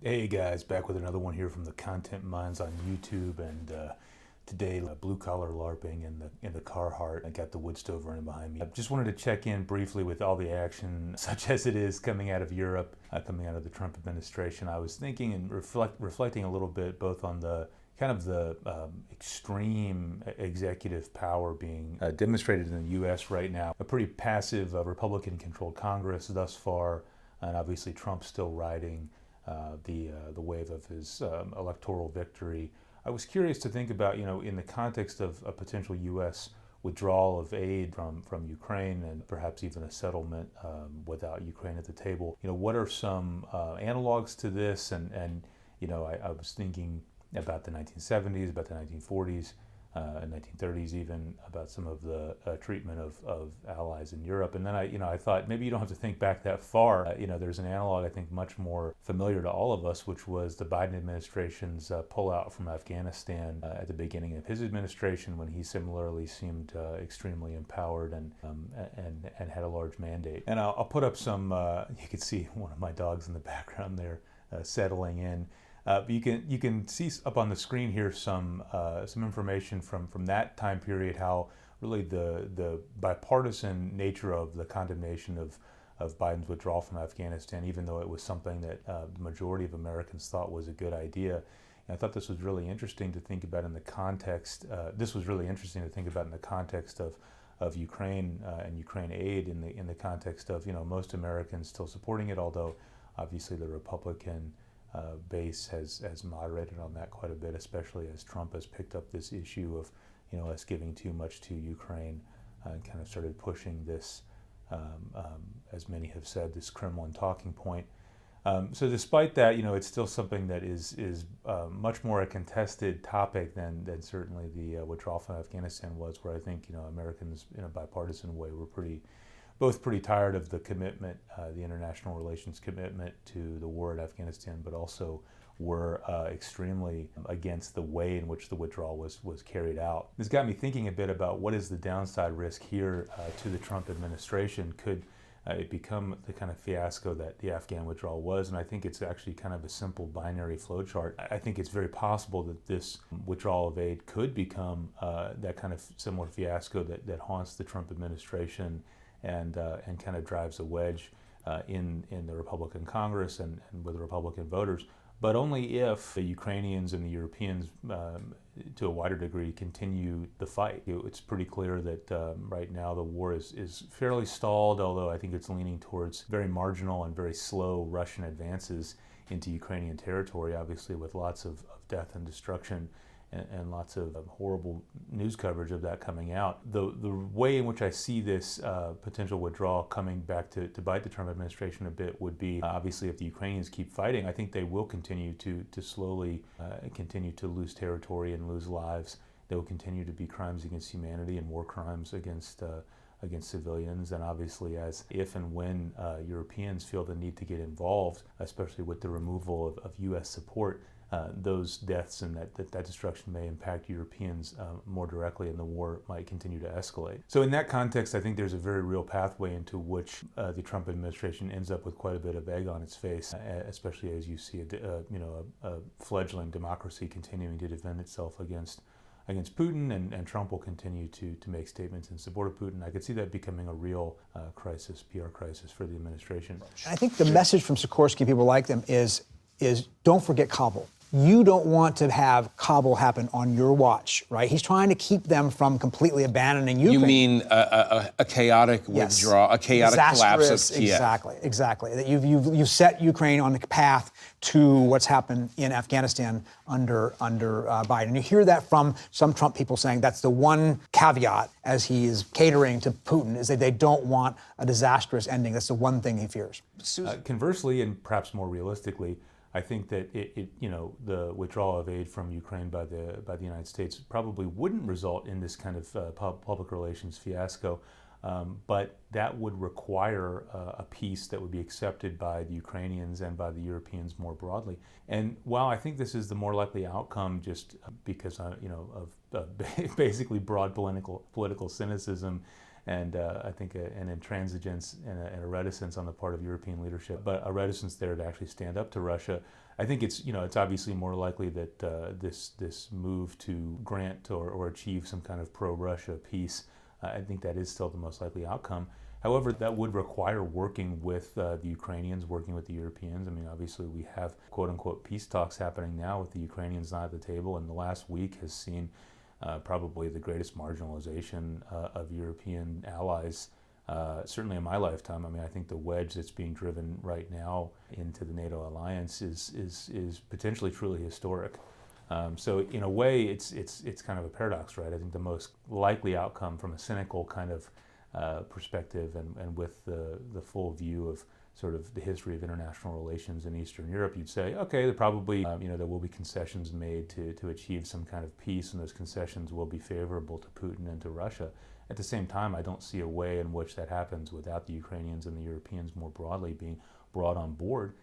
Hey guys, back with another one here from the Content Minds on YouTube, and today blue collar LARPing in the Carhartt. I got the wood stove running behind me. I just wanted to check in briefly with all the action, such as it is coming out of Europe, coming out of the Trump administration. I was thinking and reflecting a little bit both on the kind of the extreme executive power being demonstrated in the U.S. right now. A pretty passive Republican-controlled Congress thus far, and obviously Trump's still riding the wave of his electoral victory. I was curious to think about, in the context of a potential U.S. withdrawal of aid from Ukraine and perhaps even a settlement without Ukraine at the table. What are some analogs to this? And I was thinking about the 1970s, about the 1940s, and 1930s even, about some of the treatment of allies in Europe. And then I thought maybe you don't have to think back that far. There's an analog I think much more familiar to all of us, which was the Biden administration's pullout from Afghanistan at the beginning of his administration, when he similarly seemed extremely empowered and had a large mandate. And I'll put up some. You can see one of my dogs in the background there settling in. But you can see up on the screen here some information from that time period, how really the bipartisan nature of the condemnation of Biden's withdrawal from Afghanistan, even though it was something that the majority of Americans thought was a good idea. And I thought this was really interesting to think about in the context. This was really interesting to think about in the context of Ukraine and Ukraine aid, in the context of most Americans still supporting it, although obviously the Republican base has moderated on that quite a bit, especially as Trump has picked up this issue of us giving too much to Ukraine and kind of started pushing this, as many have said, this Kremlin talking point. So despite that, it's still something that is much more a contested topic than certainly the withdrawal from Afghanistan was, where I think Americans in a bipartisan way were both pretty tired of the commitment, the international relations commitment to the war in Afghanistan, but also were extremely against the way in which the withdrawal was carried out. This got me thinking a bit about what is the downside risk here to the Trump administration. Could it become the kind of fiasco that the Afghan withdrawal was? And I think it's actually kind of a simple binary flowchart. I think it's very possible that this withdrawal of aid could become that kind of similar fiasco that haunts the Trump administration and kind of drives a wedge in the Republican Congress and with the Republican voters, but only if the Ukrainians and the Europeans, to a wider degree, continue the fight. It's pretty clear that right now the war is fairly stalled, although I think it's leaning towards very marginal and very slow Russian advances into Ukrainian territory, obviously with lots of death and destruction and lots of horrible news coverage of that coming out. The way in which I see this potential withdrawal coming back to bite the Trump administration a bit would be, obviously, if the Ukrainians keep fighting, I think they will continue to slowly continue to lose territory and lose lives. There will continue to be crimes against humanity and war crimes against civilians, and obviously if and when Europeans feel the need to get involved, especially with the removal of U.S. support, those deaths and that destruction may impact Europeans more directly, and the war might continue to escalate. So in that context, I think there's a very real pathway into which the Trump administration ends up with quite a bit of egg on its face, especially as you see a fledgling democracy continuing to defend itself against Putin, and Trump will continue to make statements in support of Putin. I could see that becoming a real crisis, PR crisis for the administration. I think the message from Sikorsky, people like them, is don't forget Kabul. You don't want to have Kabul happen on your watch, right? He's trying to keep them from completely abandoning Ukraine. You mean a chaotic withdrawal, a chaotic collapse of Kiev? Exactly. That you've set Ukraine on the path to what's happened in Afghanistan under Biden. You hear that from some Trump people saying that's the one caveat as he is catering to Putin, is that they don't want a disastrous ending. That's the one thing he fears. Conversely, and perhaps more realistically, I think that the withdrawal of aid from Ukraine by the United States probably wouldn't result in this kind of public relations fiasco, but that would require a peace that would be accepted by the Ukrainians and by the Europeans more broadly. And while I think this is the more likely outcome, just because of basically broad political cynicism, and I think an intransigence and a reticence on the part of European leadership, but a reticence there to actually stand up to Russia, I think it's obviously more likely that this move to grant or achieve some kind of pro-Russia peace, I think that is still the most likely outcome. However, that would require working with the Ukrainians, working with the Europeans. I mean, obviously we have quote-unquote peace talks happening now with the Ukrainians not at the table, and the last week has seen probably the greatest marginalization of European allies, certainly in my lifetime. I mean, I think the wedge that's being driven right now into the NATO alliance is potentially truly historic. So in a way, it's kind of a paradox, right? I think the most likely outcome from a cynical kind of perspective and with the full view of sort of the history of international relations in Eastern Europe, you'd say, okay, there probably, there will be concessions made to achieve some kind of peace, and those concessions will be favorable to Putin and to Russia. At the same time, I don't see a way in which that happens without the Ukrainians and the Europeans more broadly being brought on board,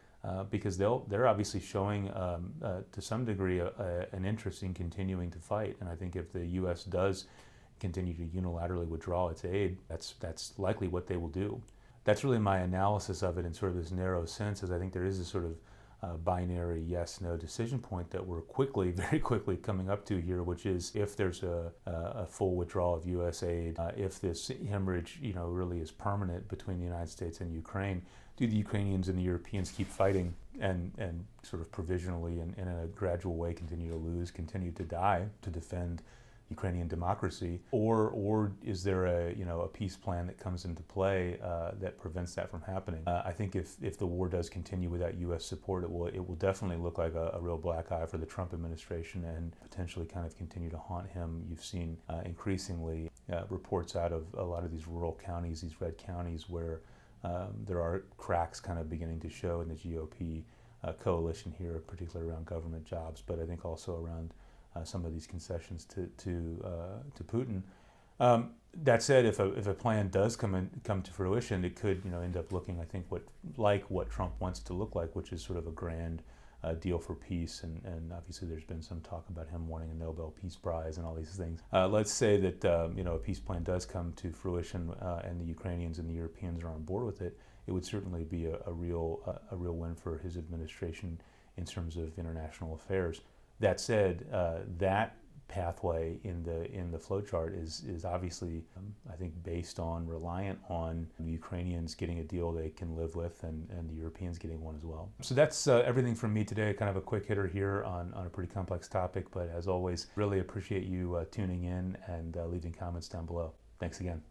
because they're obviously showing to some degree an interest in continuing to fight. And I think if the U.S. does continue to unilaterally withdraw its aid, that's likely what they will do. That's really my analysis of it in sort of this narrow sense, is I think there is a sort of binary yes/no decision point that we're very quickly coming up to here, which is if there's a full withdrawal of U.S. aid, if this hemorrhage really is permanent between the United States and Ukraine, do the Ukrainians and the Europeans keep fighting and sort of provisionally and in a gradual way continue to die to defend Ukrainian democracy, or is there a peace plan that comes into play that prevents that from happening? I think if the war does continue without U.S. support, it will definitely look like a real black eye for the Trump administration and potentially kind of continue to haunt him. You've seen increasingly reports out of a lot of these rural counties, these red counties, where there are cracks kind of beginning to show in the GOP coalition here, particularly around government jobs, but I think also around some of these concessions to Putin. That said, if a plan does come to fruition, it could end up looking, I think, what Trump wants to look like, which is sort of a grand deal for peace. And obviously, there's been some talk about him wanting a Nobel Peace Prize and all these things. Let's say that a peace plan does come to fruition, and the Ukrainians and the Europeans are on board with it. It would certainly be a real win for his administration in terms of international affairs. That said, that pathway in the flowchart is obviously, I think, reliant on the Ukrainians getting a deal they can live with and the Europeans getting one as well. So that's everything from me today. Kind of a quick hitter here on a pretty complex topic, but as always, really appreciate you tuning in and leaving comments down below. Thanks again.